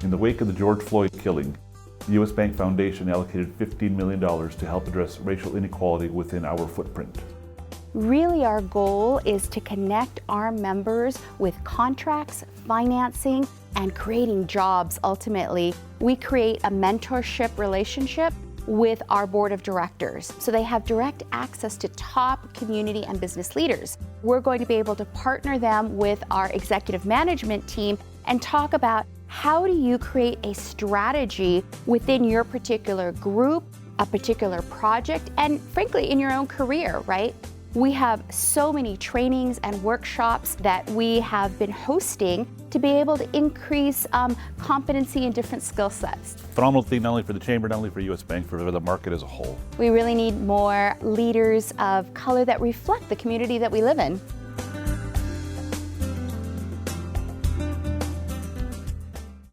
In the wake of the George Floyd killing, the U.S. Bank Foundation allocated $15 million to help address racial inequality within our footprint. Really, our goal is to connect our members with contracts, financing, and creating jobs ultimately. We create a mentorship relationship with our board of directors, so they have direct access to top community and business leaders. We're going to be able to partner them with our executive management team and talk about how do you create a strategy within your particular group, a particular project, and frankly, in your own career, right? We have so many trainings and workshops that we have been hosting to be able to increase competency in different skill sets. Phenomenal thing, not only for the Chamber, not only for U.S. Bank, for the market as a whole. We really need more leaders of color that reflect the community that we live in.